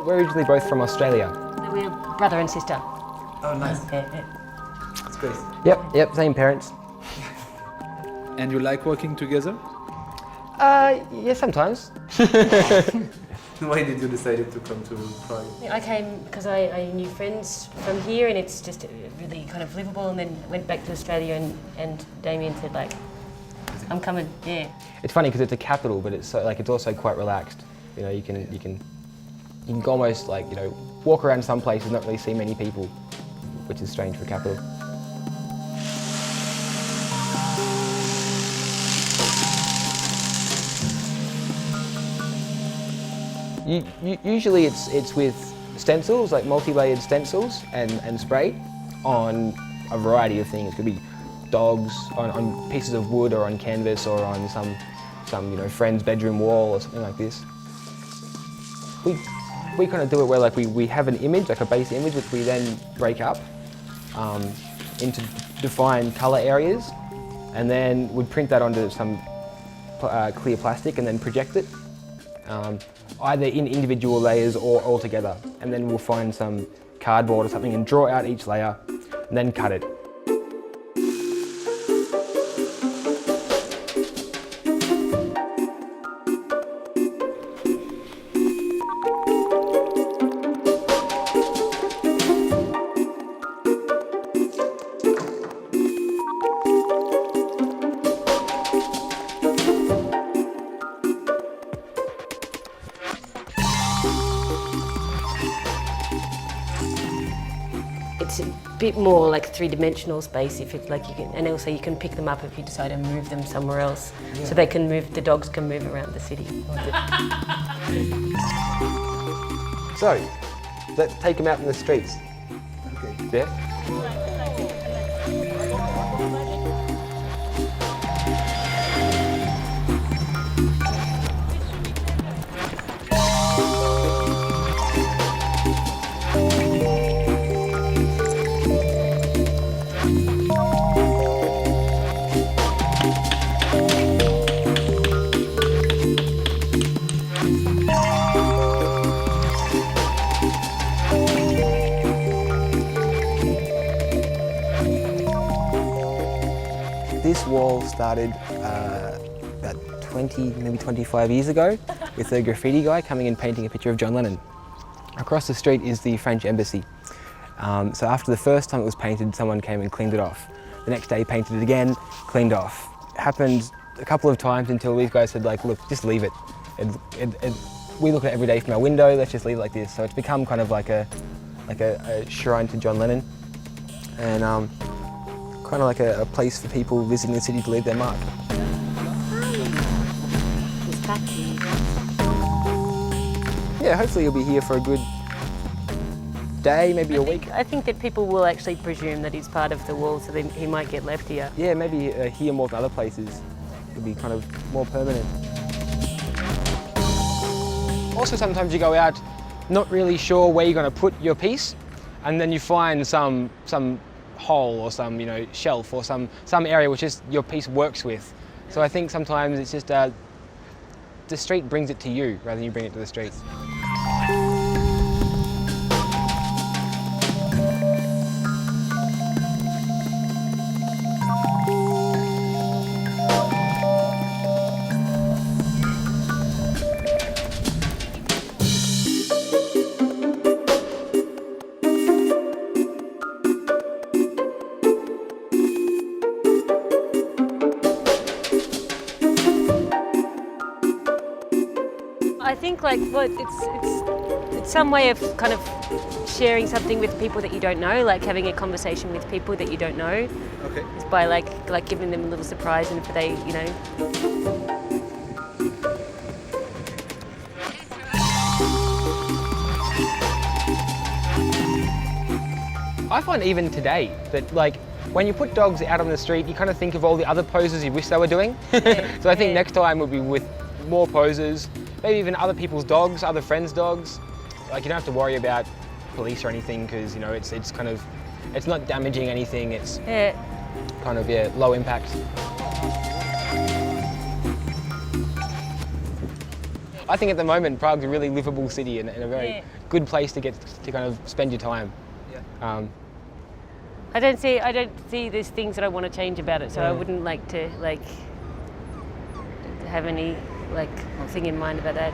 We're originally both from Australia. We're brother and sister. Oh, nice. Yeah. That's great. Yep, same parents. And you like working together? Yeah, sometimes. Why did you decide to come to Prague? I came because I knew friends from here and it's just really kind of livable, and then went back to Australia and Damien said like, I'm coming, yeah. It's funny because it's a capital, but it's so, like it's also quite relaxed. You know, you can almost like, you know, walk around some places and not really see many people, which is strange for a capital. Usually it's with stencils, like multi-layered stencils and spray on a variety of things. It could be dogs on pieces of wood or on canvas or on some you know, friend's bedroom wall or something like this. We kind of do it where like we have an image, like a base image, which we then break up into defined colour areas, and then we print that onto some clear plastic and then project it. Either in individual layers or all together, and then we'll find some cardboard or something and draw out each layer and then cut it. It's a bit more like three-dimensional space if it's like you can, and also you can pick them up if you decide to move them somewhere else. Yeah. So they can move, the dogs can move around the city. So, let's take them out in the streets. Okay. Yeah? This wall started about 20, maybe 25 years ago with a graffiti guy coming and painting a picture of John Lennon. Across the street is the French embassy. So after the first time it was painted, someone came and cleaned it off. The next day painted it again, cleaned off. It happened a couple of times until these guys said like, look, just leave it. We look at it every day from our window, let's just leave it like this. So it's become kind of like a shrine to John Lennon, and kind of like a place for people visiting the city to leave their mark. Yeah, hopefully you'll be here for a good day, maybe a week. I think that people will actually presume that he's part of the wall, so he might get left here. Yeah, maybe here more than other places. It'll be kind of more permanent. Also, sometimes you go out not really sure where you're going to put your piece, and then you find some hole or some, you know, shelf or some area which is your piece works with. So I think sometimes it's just the street brings it to you rather than you bring it to the street. I think like it's some way of kind of sharing something with people that you don't know, like having a conversation with people that you don't know. Okay. It's by like giving them a little surprise, and if they, you know. I find even today that like when you put dogs out on the street, you kind of think of all the other poses you wish they were doing. So I think next time would be with more poses, maybe even other people's dogs, other friends' dogs. Like you don't have to worry about police or anything because, you know, it's kind of, it's not damaging anything. It's kind of, yeah, low impact. I think at the moment Prague's a really livable city and a very Yeah. good place to get to kind of spend your time. Yeah. I don't see there's things that I want to change about it, so I wouldn't like to have any thing in mind about that.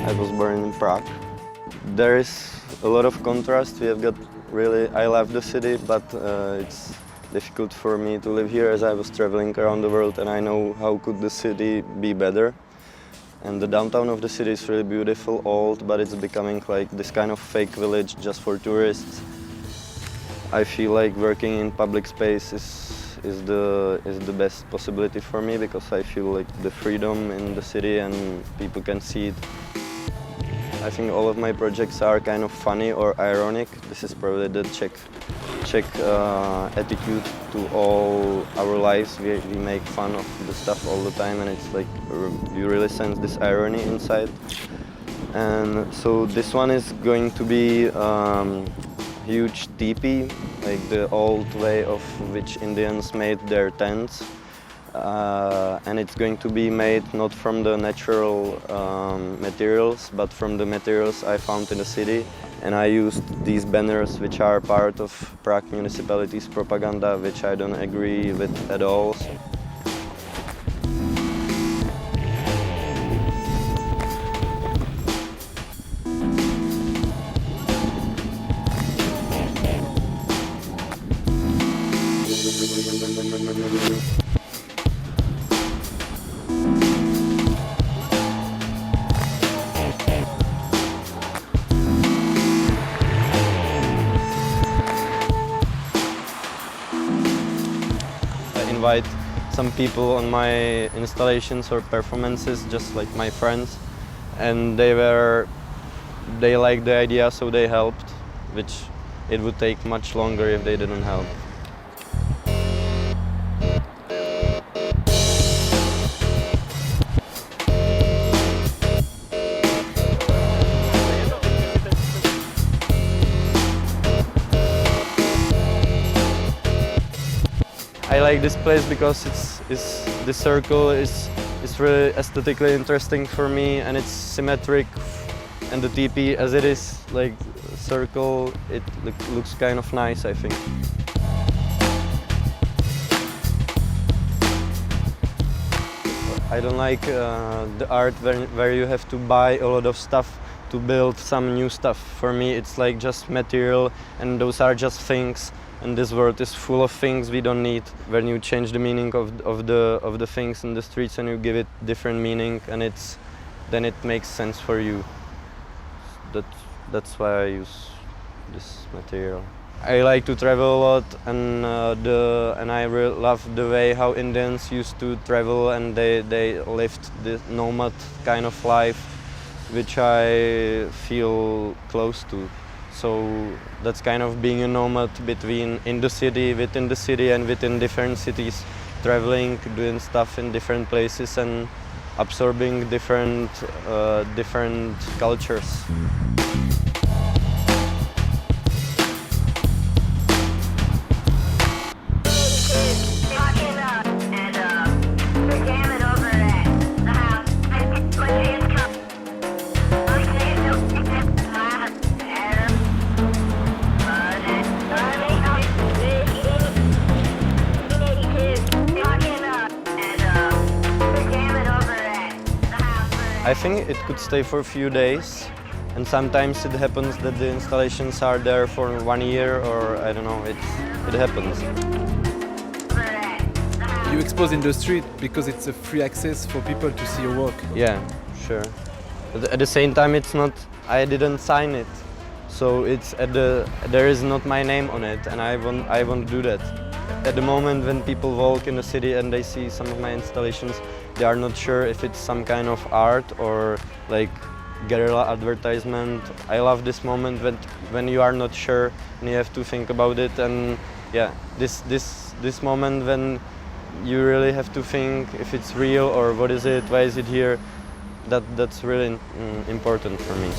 I was born in Prague. There is a lot of contrast. We have got really, I love the city, but it's difficult for me to live here as I was traveling around the world and I know how could the city be better. And the downtown of the city is really beautiful, old, but it's becoming like this kind of fake village just for tourists. I feel like working in public space is the best possibility for me because I feel like the freedom in the city and people can see it. I think all of my projects are kind of funny or ironic. This is probably the Czech attitude to all our lives. We make fun of the stuff all the time and it's like you really sense this irony inside. And so this one is going to be huge teepee, like the old way of which Indians made their tents. And it's going to be made not from the natural materials, but from the materials I found in the city. And I used these banners, which are part of Prague municipality's propaganda, which I don't agree with at all. Invite some people on my installations or performances, just like my friends, and they liked the idea, so they helped, which it would take much longer if they didn't help. I like this place because the circle is really aesthetically interesting for me and it's symmetric, and the teepee as it is like a circle, it looks kind of nice, I think. I don't like the art where you have to buy a lot of stuff to build some new stuff. For me it's like just material and those are just things. And this world is full of things we don't need. When you change the meaning of the things in the streets and you give it different meaning, and then it makes sense for you. That's why I use this material. I like to travel a lot, and I really love the way how Indians used to travel, and they lived this nomad kind of life, which I feel close to. So that's kind of being a nomad between in the city, within the city, and within different cities, traveling, doing stuff in different places, and absorbing different cultures. I think it could stay for a few days, and sometimes it happens that the installations are there for 1 year, or I don't know, it happens. You expose in the street because it's a free access for people to see your work. Yeah, sure. But at the same time, it's not, I didn't sign it, so it's there is not my name on it, and I won't do that. At the moment when people walk in the city and they see some of my installations, they are not sure if it's some kind of art or like guerrilla advertisement. I love this moment when you are not sure and you have to think about it, and yeah, this moment when you really have to think if it's real or what is it, why is it here, that's really important for me.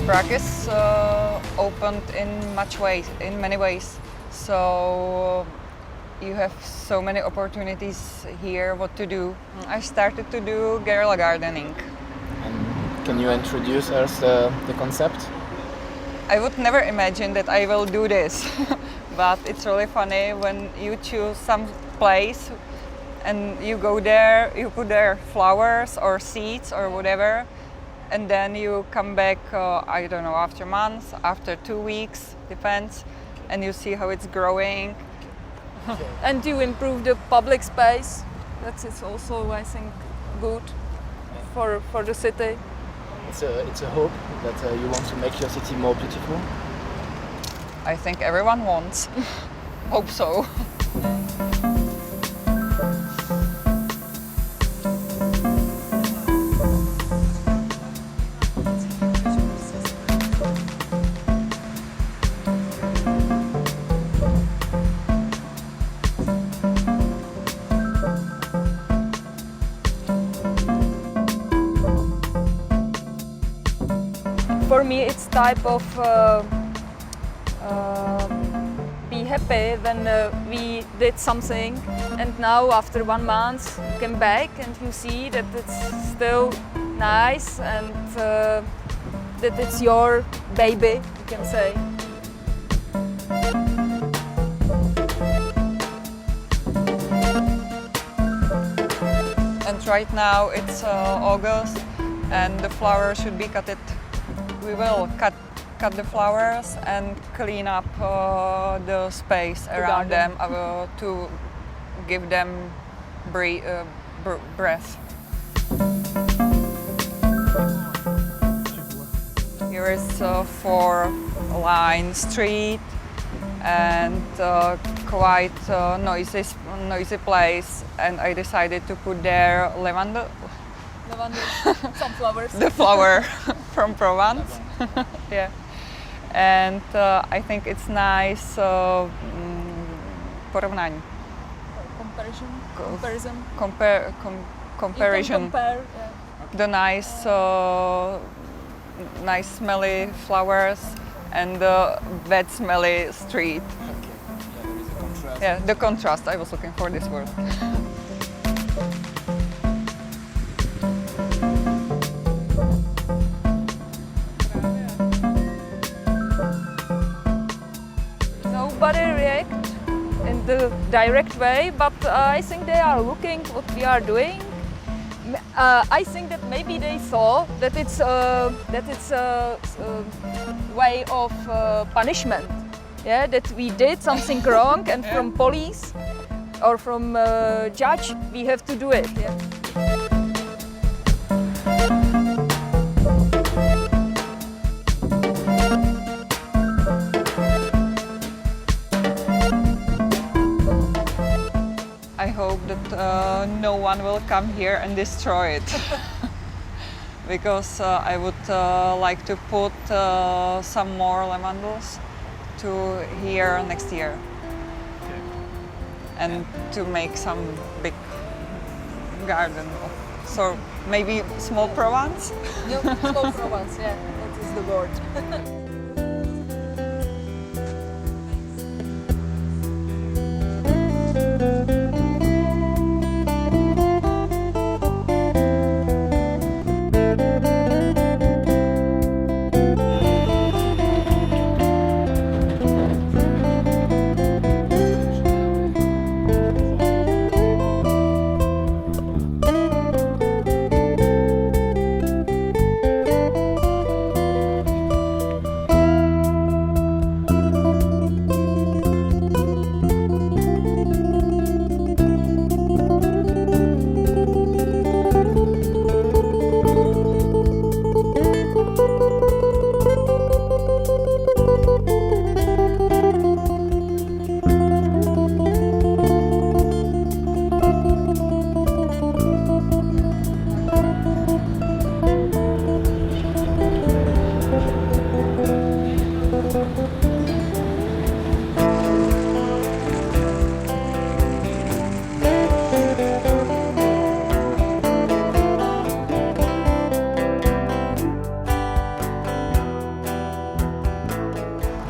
Prague is opened in many ways. So you have so many opportunities here what to do. I started to do guerrilla gardening. And can you introduce us the concept? I would never imagine that I will do this, but it's really funny when you choose some place and you go there, you put there flowers or seeds or whatever, and then you come back, I don't know, after months, after 2 weeks, depends, and you see how it's growing. And you improve the public space. That is also, I think, good for the city. It's a hope that you want to make your city more beautiful. I think everyone wants. Hope so. For me, it's type of be happy when we did something, and now after 1 month you come back and you see that it's still nice and that it's your baby, you can say. And right now it's August and the flowers should be cut. We will cut the flowers and clean up the space around them to give them breath. Here is a 4-line street and quite noisy place, and I decided to put there lavender. Some flowers. The flower from Provence. Yeah, and I think it's nice porovnání. Comparison. Comparison. You can compare, yeah. The nice smelly flowers and the bad smelly street. Okay. Yeah, there is a contrast. Yeah, the contrast. I was looking for this word. Nobody react in the direct way, but I think they are looking what we are doing. I think that maybe they saw that it's a way of punishment. Yeah, that we did something wrong, and from police or from judge we have to do it. Yeah. I hope that no one will come here and destroy it. Because I would like to put some more lavandels to here next year. Okay. And to make some big garden. So maybe small Provence? Small Provence, yeah, that is the word.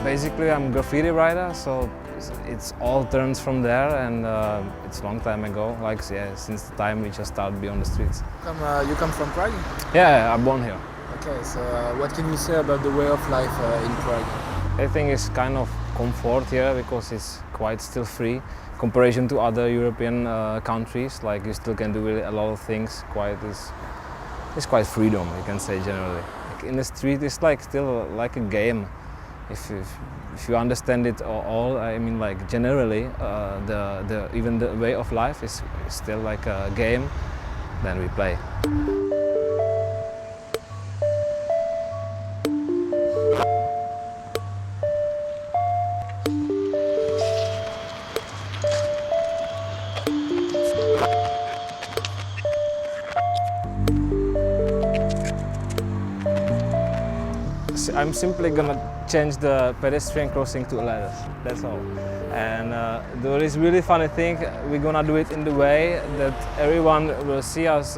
Basically, I'm a graffiti writer, so it's all turns from there, and it's a long time ago, like since the time we just started to be on the streets. You come from Prague? Yeah, I'm born here. Okay, so what can you say about the way of life in Prague? I think it's kind of comfort here because it's quite still free comparison to other European countries. Like you still can do really a lot of things. It's quite freedom, you can say generally. Like in the street, it's like still like a game. If you understand it all, I mean, like generally, even the way of life is still like a game. Then we play. I'm simply gonna change the pedestrian crossing to a ladder, that's all. And there is really funny thing, we're gonna do it in the way that everyone will see us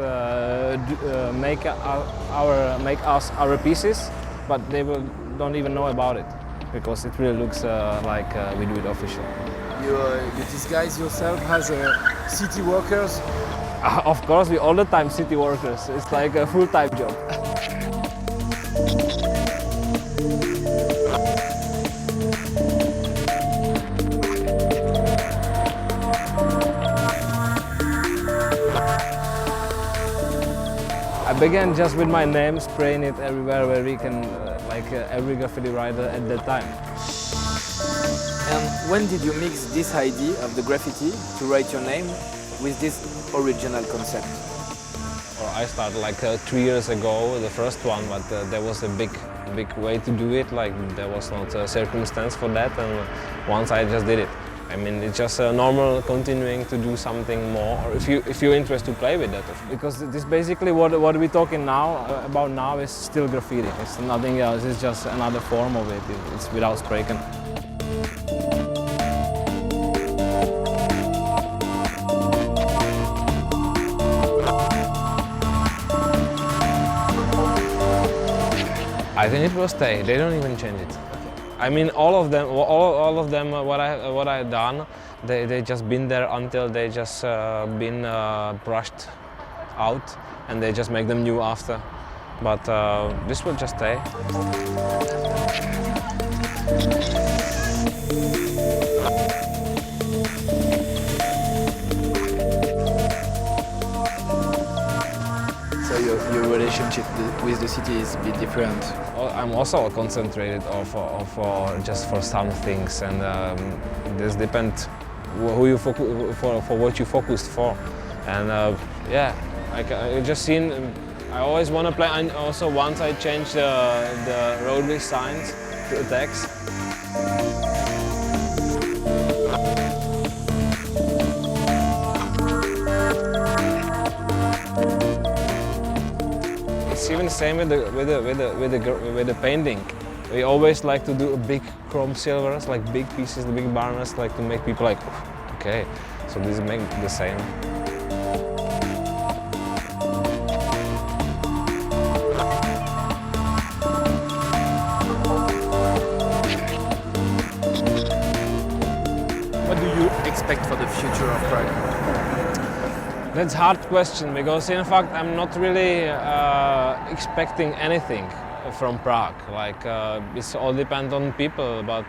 make us our pieces, but they don't even know about it, because it really looks like we do it official. You disguise yourself as city workers? Of course, we all the time city workers. It's like a full-time job. I began just with my name, spraying it everywhere where we can, like every graffiti writer at that time. And when did you mix this idea of the graffiti to write your name with this original concept? Well, I started like 3 years ago, the first one, but there was a big way to do it. Like there was not a circumstance for that, and once I just did it. I mean, it's just normal continuing to do something more, or if you're interested to play with that. Because this basically what we're talking about now is still graffiti. It's nothing else. It's just another form of it. It's without spraying. I think it will stay. They don't even change it. I mean, all of them, what I done, they just been there until they just been brushed out, and they just make them new after. But this will just stay. So your relationship with the city is a bit different. I'm also concentrated just for some things, and this depends who you for what you focused for, and yeah, I just seen. I always want to play, and also once I changed the roadway signs to a text. It's even the same with the painting. We always like to do a big chrome silvers, like big pieces, the big banners, like to make people like, okay, so this make the same. What do you expect for the future of Prague? That's a hard question, because in fact I'm not really expecting anything from Prague. Like it's all depends on people, but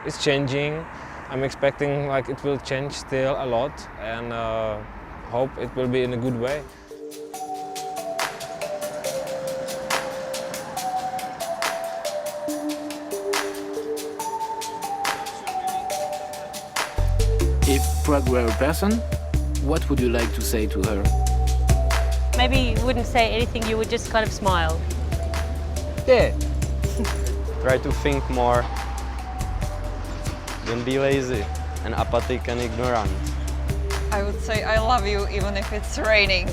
it's changing. I'm expecting like it will change still a lot, and hope it will be in a good way. If Prague were a person, what would you like to say to her? Maybe you wouldn't say anything, you would just kind of smile. Yeah. Try to think more. Don't be lazy and apathic and ignorant. I would say I love you even if it's raining.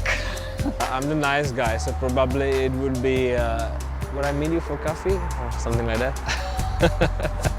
I'm the nice guy, so probably it would be would I meet you for coffee or something like that?